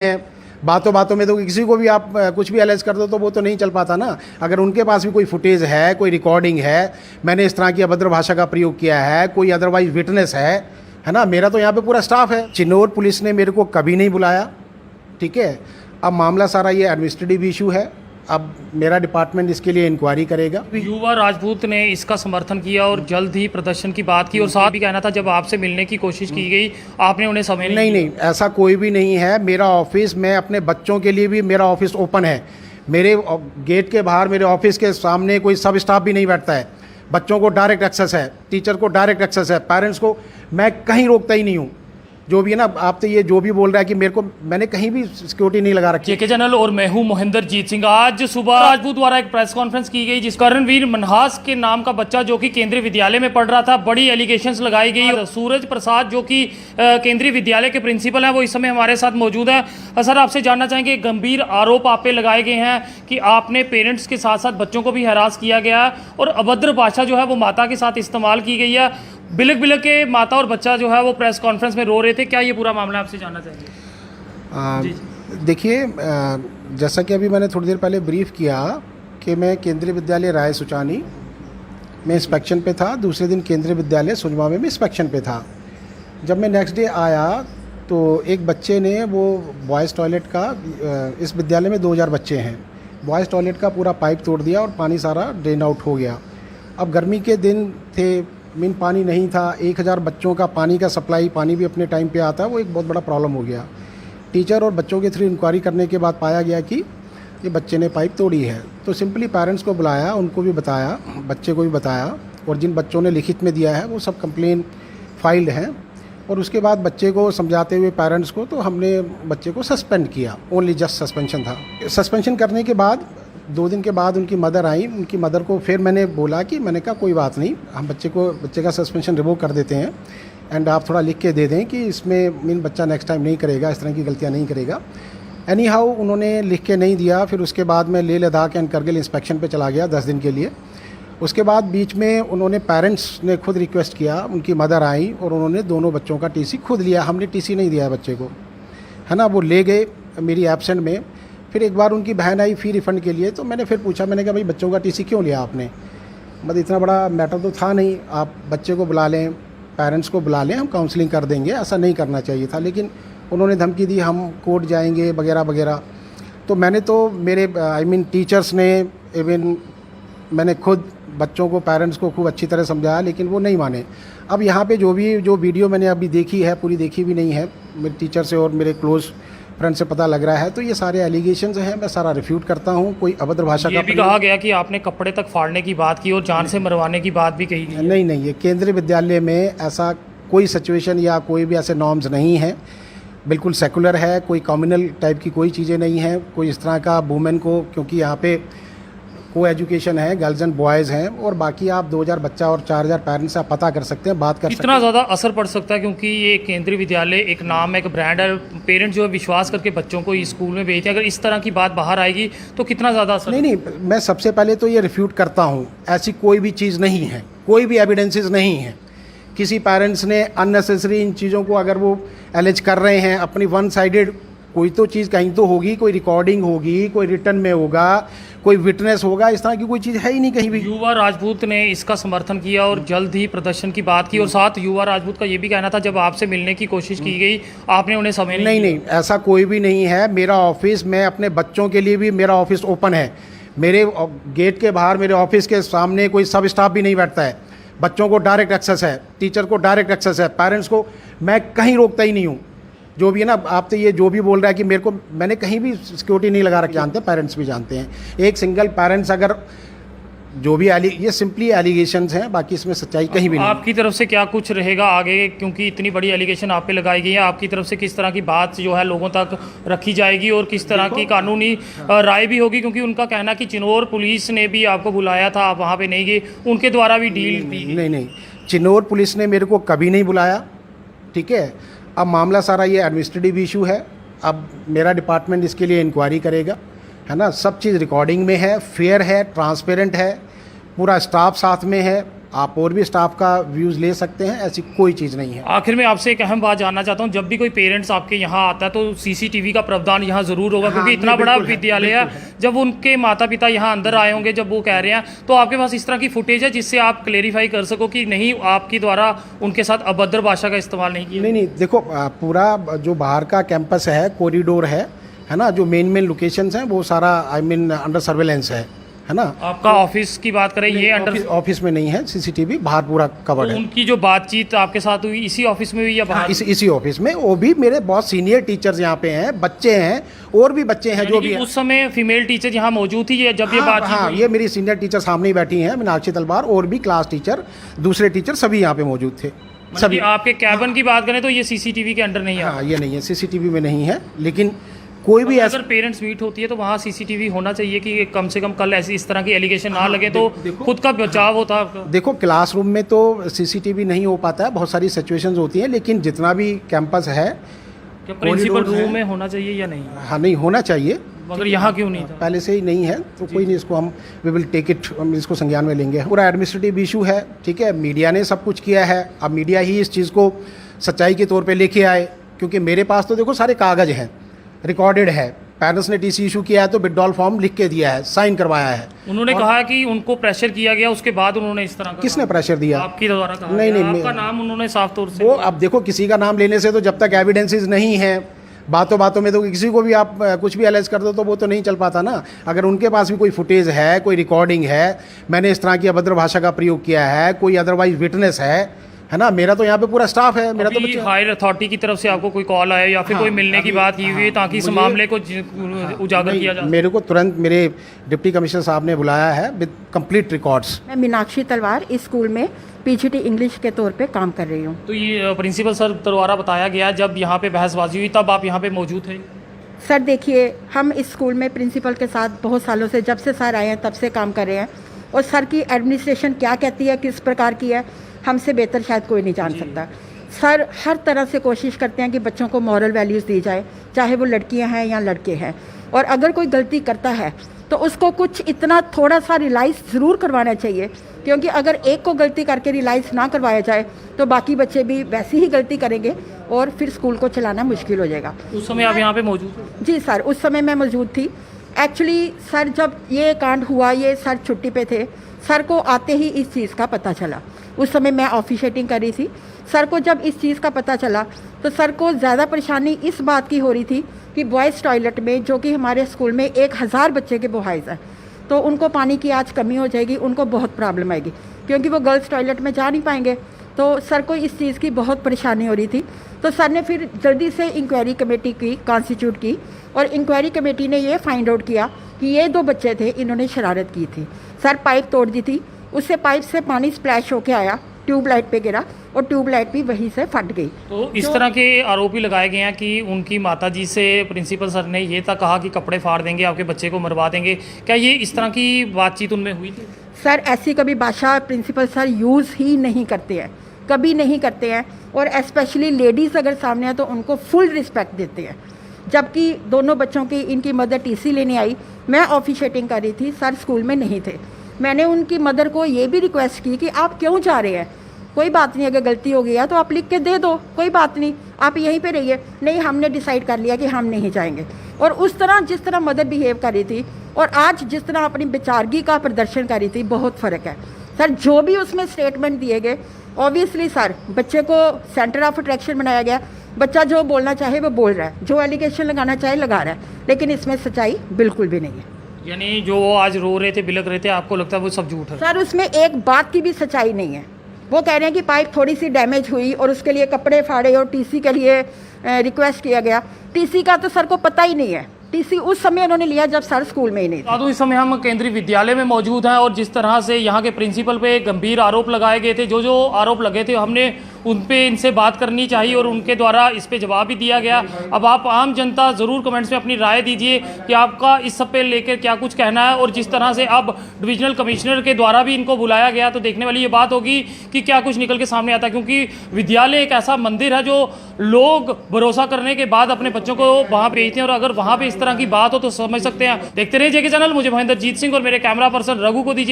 हैं। बातों बातों में तो किसी को भी आप कुछ भी अलेज कर दो तो वो तो नहीं चल पाता ना। अगर उनके पास भी कोई फुटेज है, कोई रिकॉर्डिंग है, मैंने इस तरह की अभद्र भाषा का प्रयोग किया है, कोई अदरवाइज विटनेस है ना। मेरा तो यहाँ पे पूरा स्टाफ है। चिन्नौर पुलिस ने मेरे को कभी नहीं बुलाया, ठीक है। अब मामला सारा ये एडमिनिस्ट्रेटिव इशू है। अब मेरा डिपार्टमेंट इसके लिए इंक्वायरी करेगा। युवा राजपूत ने इसका समर्थन किया और जल्द ही प्रदर्शन की बात की और साथ भी कहना था जब आपसे मिलने की कोशिश की गई आपने उन्हें समय नहीं, ऐसा कोई भी नहीं है। मेरा ऑफिस, मैं अपने बच्चों के लिए भी मेरा ऑफिस ओपन है। मेरे गेट के बाहर, मेरे ऑफिस के सामने कोई सब स्टाफ भी नहीं बैठता है। बच्चों को डायरेक्ट एक्सेस है, टीचर को डायरेक्ट एक्सेस है, पेरेंट्स को मैं कहीं रोकता ही नहीं हूँ। जो भी है ना, आप तो ये जो भी बोल रहा है कि मेरे को, मैंने कहीं भी सिक्योरिटी नहीं लगा रखी। जेके जनरल और मैं हूं मोहिंदरजीत सिंह। आज सुबह राजपूत द्वारा एक प्रेस कॉन्फ्रेंस की गई जिस करणवीर मनहास के नाम का बच्चा जो कि केंद्रीय विद्यालय में पढ़ रहा था, बड़ी एलिगेशंस लगाई गई। सूरज प्रसाद जो कि केंद्रीय विद्यालय के प्रिंसिपल हैं, वो इस समय हमारे साथ मौजूद है। सर, आपसे जानना चाहेंगे, गंभीर आरोप आप पे लगाए गए हैं कि आपने पेरेंट्स के साथ साथ बच्चों को भी हरास किया गया है और अभद्र भाषा जो है वो माता के साथ इस्तेमाल की गई है। बिलक बिलक के माता और बच्चा जो है वो प्रेस कॉन्फ्रेंस में रो रहे थे। क्या ये पूरा मामला आपसे जानना चाहेंगे? देखिए, जैसा कि अभी मैंने थोड़ी देर पहले ब्रीफ किया कि मैं केंद्रीय विद्यालय राय सुचानी में इंस्पेक्शन पे था। दूसरे दिन केंद्रीय विद्यालय सुजमा में भी इंस्पेक्शन पे था। जब मैं नेक्स्ट डे आया तो एक बच्चे ने वो बॉयज़ टॉयलेट का, इस विद्यालय में 2000 बच्चे हैं, बॉयज़ टॉयलेट का पूरा पाइप तोड़ दिया और पानी सारा ड्रेन आउट हो गया। अब गर्मी के दिन थे, मीन पानी नहीं था। 1000 बच्चों का पानी का सप्लाई, पानी भी अपने टाइम पे आता है, वो एक बहुत बड़ा प्रॉब्लम हो गया। टीचर और बच्चों के थ्रू इंक्वायरी करने के बाद पाया गया कि ये बच्चे ने पाइप तोड़ी है। तो सिंपली पेरेंट्स को बुलाया, उनको भी बताया, बच्चे को भी बताया, और जिन बच्चों ने लिखित में दिया है वो सब कंप्लेन फाइल्ड हैं। और उसके बाद बच्चे को समझाते हुए पेरेंट्स को, तो हमने बच्चे को सस्पेंड किया। ओनली जस्ट सस्पेंशन था। सस्पेंशन करने के बाद 2 दिन के बाद उनकी मदर आई। उनकी मदर को फिर मैंने बोला कि, मैंने कहा कोई बात नहीं, हम बच्चे का सस्पेंशन रिवोक कर देते हैं एंड आप थोड़ा लिख के दे दें कि इसमें मीन बच्चा नेक्स्ट टाइम नहीं करेगा, इस तरह की गलतियां नहीं करेगा। एनी हाउ उन्होंने लिख के नहीं दिया। फिर उसके बाद मैं लेह लद्दाख एंड करगिल इंस्पेक्शन पे चला गया 10 दिन के लिए। उसके बाद बीच में उन्होंने, पेरेंट्स ने खुद रिक्वेस्ट किया, उनकी मदर आई और उन्होंने दोनों बच्चों का टीसी खुद लिया। हमने टीसी नहीं दिया बच्चे को, है ना। वो ले गए मेरी एब्सेंट में। फिर एक बार उनकी बहन आई फ़ी रिफ़ंड के लिए, तो मैंने फिर पूछा, मैंने कहा भाई बच्चों का टीसी क्यों लिया आपने? मतलब इतना बड़ा मैटर तो था नहीं, आप बच्चे को बुला लें, पेरेंट्स को बुला लें, हम काउंसलिंग कर देंगे। ऐसा नहीं करना चाहिए था। लेकिन उन्होंने धमकी दी, हम कोर्ट जाएंगे वगैरह वगैरह। तो मैंने तो मेरे टीचर्स ने, इवन मैंने खुद बच्चों को, पेरेंट्स को खूब अच्छी तरह समझाया, लेकिन वो नहीं माने। अब यहाँ पे जो वीडियो मैंने अभी देखी है, पूरी देखी भी नहीं है, मेरे टीचर से और मेरे क्लोज फ्रेंड से पता लग रहा है। तो ये सारे एलिगेशंस हैं, मैं सारा रिफ्यूट करता हूँ। कोई अभद्र भाषा का भी कहा गया कि आपने कपड़े तक फाड़ने की बात की और जान से मरवाने की बात भी कही गई। नहीं, ये केंद्रीय विद्यालय में ऐसा कोई सिचुएशन या कोई भी ऐसे नॉर्म्स नहीं है। बिल्कुल सेकुलर है, कोई कम्युनल टाइप की कोई चीज़ें नहीं हैं। कोई इस तरह का वुमेन को, क्योंकि यहाँ पे को एजुकेशन है, गर्ल्स एंड बॉयज़ हैं, और बाकी आप 2000 बच्चा और 4000 पेरेंट्स से आप पता कर सकते हैं, बात कर सकते हैं। कितना ज़्यादा असर पड़ सकता है, क्योंकि ये केंद्रीय विद्यालय एक नाम है, एक ब्रांड है, पेरेंट्स जो है विश्वास करके बच्चों को इस स्कूल में भेजते हैं। अगर इस तरह की बात बाहर आएगी तो कितना ज़्यादा असर? नहीं, मैं सबसे पहले तो ये रिफ्यूट करता हूँ। ऐसी कोई भी चीज़ नहीं है, कोई भी एविडेंसेस नहीं है। किसी पेरेंट्स ने अननेसेसरी इन चीज़ों को अगर वो एलिज कर रहे हैं, अपनी वन साइडेड, कोई तो चीज़ कहीं तो होगी, कोई रिकॉर्डिंग होगी, कोई रिटर्न में होगा, कोई विटनेस होगा। इस तरह की कोई चीज़ है ही नहीं कहीं भी। युवा राजपूत ने इसका समर्थन किया और जल्द ही प्रदर्शन की बात की और साथ युवा राजपूत का ये भी कहना था जब आपसे मिलने की कोशिश की गई आपने उन्हें समय नहीं, ऐसा कोई भी नहीं है। मेरा ऑफिस, मैं अपने बच्चों के लिए भी मेरा ऑफिस ओपन है। मेरे गेट के बाहर, मेरे ऑफिस के सामने कोई सब स्टाफ भी नहीं बैठता है। बच्चों को डायरेक्ट एक्सेस है, टीचर को डायरेक्ट एक्सेस है, पेरेंट्स को मैं कहीं रोकता ही नहीं हूँ। जो भी है ना, आप तो ये जो भी बोल रहा है कि मेरे को, मैंने कहीं भी सिक्योरिटी नहीं लगा रखी, जानते हैं, पेरेंट्स भी जानते हैं। एक सिंगल पेरेंट्स अगर जो भी ये सिंपली एलिगेशंस हैं, बाकी इसमें सच्चाई कहीं भी नहीं। आपकी तरफ से क्या कुछ रहेगा आगे, क्योंकि इतनी बड़ी एलिगेशन आप पे लगाई गई है? आपकी तरफ से किस तरह की बात जो है लोगों तक रखी जाएगी और किस तरह की कानूनी राय भी होगी? क्योंकि उनका कहना कि चिन्नौर पुलिस ने भी आपको बुलाया था, आप वहाँ पे नहीं गए, उनके द्वारा भी डील दी। नहीं, चिन्नौर पुलिस ने मेरे को कभी नहीं बुलाया, ठीक है। अब मामला सारा ये एडमिनिस्ट्रेटिव इशू है। अब मेरा डिपार्टमेंट इसके लिए इंक्वायरी करेगा, है ना। सब चीज़ रिकॉर्डिंग में है, फेयर है, ट्रांसपेरेंट है, पूरा स्टाफ साथ में है। आप और भी स्टाफ का व्यूज़ ले सकते हैं, ऐसी कोई चीज़ नहीं है। आखिर में आपसे एक अहम बात जानना चाहता हूँ, जब भी कोई पेरेंट्स आपके यहाँ आता है तो सीसीटीवी का प्रावधान यहाँ ज़रूर होगा, क्योंकि हाँ, इतना ये बड़ा बिल्कुल है, विद्यालय है। बिल्कुल है। जब उनके माता पिता यहाँ अंदर आए होंगे, जब वो कह रहे हैं, तो आपके पास इस तरह की फुटेज है जिससे आप क्लेरिफाई कर सको कि नहीं, आपके द्वारा उनके साथ अभद्र भाषा का इस्तेमाल नहीं किया? नहीं, देखो पूरा जो बाहर का कैंपस है, कॉरिडोर है ना, जो मेन लोकेशंस हैं वो सारा अंडर सर्वेलेंस है ना। आपका ऑफिस की बात करें, ये अंडर ऑफिस में नहीं है सीसीटीवी, बाहर पूरा कवर्ड है। उनकी जो बातचीत आपके साथ हुई इसी ऑफिस में हुई या बाहर? इसी ऑफिस में, वो भी मेरे बहुत सीनियर टीचर्स यहाँ पे हैं, बच्चे हैं और भी बच्चे हैं जो भी उस समय फीमेल टीचर यहाँ मौजूद थी जब ये बात? हाँ, ये मेरी सीनियर टीचर सामने ही बैठी हैं, मीनाक्षी तलवार, और भी क्लास टीचर, दूसरे टीचर सभी यहाँ पे मौजूद थे। सभी आपके कैबिन की बात करें तो ये सीसीटीवी के अंडर नहीं है? हाँ, ये नहीं है, सीसीटीवी में नहीं है, लेकिन कोई भी ऐसा, अगर पेरेंट्स मीट होती है तो वहाँ सीसीटीवी होना चाहिए कि कम से कम कल ऐसी इस तरह की एलिगेशन ना लगे, तो खुद का बचाव होता है। देखो क्लासरूम में तो सीसीटीवी नहीं हो पाता है, बहुत सारी सिचुएशंस होती हैं, लेकिन जितना भी कैंपस है, प्रिंसिपल रूम में होना चाहिए या नहीं? हाँ, नहीं होना चाहिए, मगर यहाँ क्यों नहीं था? पहले से ही नहीं है तो कोई नहीं, इसको हम वी विल टेक इट, हम इसको संज्ञान में लेंगे। पूरा एडमिनिस्ट्रेटिव इशू है, ठीक है, मीडिया ने सब कुछ किया है, अब मीडिया ही इस चीज़ को सच्चाई के तौर पे लेके आए, क्योंकि मेरे पास तो देखो सारे कागज़ हैं, रिकॉर्डेड है, पेरेंट्स ने टीसी इशू किया है तो विड्रॉल फॉर्म लिख के दिया है, साइन करवाया है। उन्होंने कहा कि उनको प्रेशर किया गया, उसके बाद उन्होंने इस तरह का? किसने प्रेशर दिया? आपकी द्वारा कहा? नहीं, आपका नाम उन्होंने साफ तौर से? वो अब देखो, किसी का नाम लेने से तो जब तक एविडेंसेस नहीं है, बातों बातों में तो किसी को भी आप कुछ भी एलाइज कर दो तो वो तो नहीं चल पाता ना। अगर उनके पास भी कोई फुटेज है, कोई रिकॉर्डिंग है, मैंने इस तरह की अभद्र भाषा का प्रयोग किया है, कोई अदरवाइज विटनेस है ना, मेरा तो यहाँ पे पूरा स्टाफ है, मेरा तो बच्चे। हायर अथॉरिटी की तरफ से आपको कोई कॉल आया या फिर कोई मिलने की बात की हुई है ताकि इस मामले को उजागर किया जाए? मेरे को तुरंत मेरे डिप्टी कमिश्नर साहब ने बुलाया है विद कंप्लीट रिकॉर्ड्स। मैं मीनाक्षी तलवार इस स्कूल में पीजीटी इंग्लिश के तौर पे काम कर रही हूँ। तो ये प्रिंसिपल सर द्वारा बताया गया, जब यहाँ पे बहसबाजी हुई तब आप यहाँ पे मौजूद थे? सर देखिए, हम इस स्कूल में प्रिंसिपल के साथ बहुत सालों से, जब से सर आए हैं तब से काम कर रहे हैं, और सर की एडमिनिस्ट्रेशन क्या कहती है, किस प्रकार की है, हमसे बेहतर शायद कोई नहीं जान सकता। सर हर तरह से कोशिश करते हैं कि बच्चों को मॉरल वैल्यूज़ दी जाए, चाहे वो लड़कियां हैं या लड़के हैं, और अगर कोई गलती करता है तो उसको कुछ इतना थोड़ा सा रियलाइज़ ज़रूर करवाना चाहिए, क्योंकि अगर एक को गलती करके रियलाइज़ ना करवाया जाए तो बाकी बच्चे भी वैसी ही गलती करेंगे और फिर स्कूल को चलाना मुश्किल हो जाएगा। उस समय आप यहाँ पे मौजूद थे? जी सर, उस समय मैं मौजूद थी। एक्चुअली सर जब ये कांड हुआ, ये सर छुट्टी पे थे, सर को आते ही इस चीज़ का पता चला। उस समय मैं ऑफिशिएटिंग कर रही थी। सर को जब इस चीज़ का पता चला तो सर को ज़्यादा परेशानी इस बात की हो रही थी कि बॉयज़ टॉयलेट में, जो कि हमारे स्कूल में 1000 बच्चे के बॉयज़ हैं, तो उनको पानी की आज कमी हो जाएगी, उनको बहुत प्रॉब्लम आएगी, क्योंकि वो गर्ल्स टॉयलेट में जा नहीं पाएंगे। तो सर को इस चीज़ की बहुत परेशानी हो रही थी। तो सर ने फिर जल्दी से इंक्वायरी कमेटी की, कॉन्स्टिट्यूट की, और इंक्वायरी कमेटी ने ये फाइंड आउट किया कि ये 2 बच्चे थे, इन्होंने शरारत की थी। सर पाइप तोड़ दी थी, उससे पाइप से पानी स्प्लैश होके आया, ट्यूबलाइट पे गिरा और ट्यूबलाइट भी वहीं से फट गई। तो इस तरह के आरोपी लगाए गए हैं कि उनकी माताजी से प्रिंसिपल सर ने ये तक कहा कि कपड़े फाड़ देंगे, आपके बच्चे को मरवा देंगे। क्या ये इस तरह की बातचीत उनमें हुई थी? सर ऐसी कभी भाषा प्रिंसिपल सर यूज़ ही नहीं करते हैं, कभी नहीं करते हैं, और स्पेशली लेडीज़ अगर सामने है तो उनको फुल रिस्पेक्ट देते हैं। जबकि दोनों बच्चों की, इनकी मदर टीसी लेने आई, मैं ऑफिशिएटिंग कर रही थी, सर स्कूल में नहीं थे। मैंने उनकी मदर को ये भी रिक्वेस्ट की कि आप क्यों जा रहे हैं, कोई बात नहीं, अगर गलती हो गई है तो आप लिख के दे दो, कोई बात नहीं, आप यहीं पे रहिए। नहीं, हमने डिसाइड कर लिया कि हम नहीं जाएंगे। और उस तरह जिस तरह मदर बिहेव कर रही थी और आज जिस तरह अपनी बेचारगी का प्रदर्शन कर रही थी, बहुत फ़र्क है। सर जो भी उसमें स्टेटमेंट दिए गए, ऑब्वियसली सर बच्चे को सेंटर ऑफ अट्रैक्शन बनाया गया, बच्चा जो बोलना चाहे वो बोल रहा है, जो एलिगेशन लगाना चाहे लगा रहा है, लेकिन इसमें सच्चाई बिल्कुल भी नहीं है। यानी जो वो आज रो रहे थे, बिलक रहे थे, आपको लगता है वो सब झूठ है? सर उसमें एक बात की भी सच्चाई नहीं है। वो कह रहे हैं कि पाइप थोड़ी सी डैमेज हुई और उसके लिए कपड़े फाड़े और टीसी के लिए रिक्वेस्ट किया गया। टीसी का तो सर को पता ही नहीं है, टीसी उस समय उन्होंने लिया जब सर स्कूल में ही नहीं था। तो इस समय हम केंद्रीय विद्यालय में मौजूद हैं और जिस तरह से यहाँ के प्रिंसिपल पे गंभीर आरोप लगाए गए थे, जो आरोप लगे थे, हमने उन पे इनसे बात करनी चाहिए और उनके द्वारा इस पे जवाब भी दिया गया। अब आप आम जनता ज़रूर कमेंट्स में अपनी राय दीजिए कि आपका इस सब पे लेकर क्या कुछ कहना है, और जिस तरह से अब डिविजनल कमिश्नर के द्वारा भी इनको बुलाया गया तो देखने वाली ये बात होगी कि क्या कुछ निकल के सामने आता है, क्योंकि विद्यालय एक ऐसा मंदिर है जो लोग भरोसा करने के बाद अपने बच्चों को वहाँ भेजते हैं, और अगर वहाँ पर इस तरह की बात हो तो समझ सकते हैं। देखते रहिए जेके चैनल। मुझे महेंद्रजीत सिंह और मेरे कैमरा पर्सन रघु को दीजिए।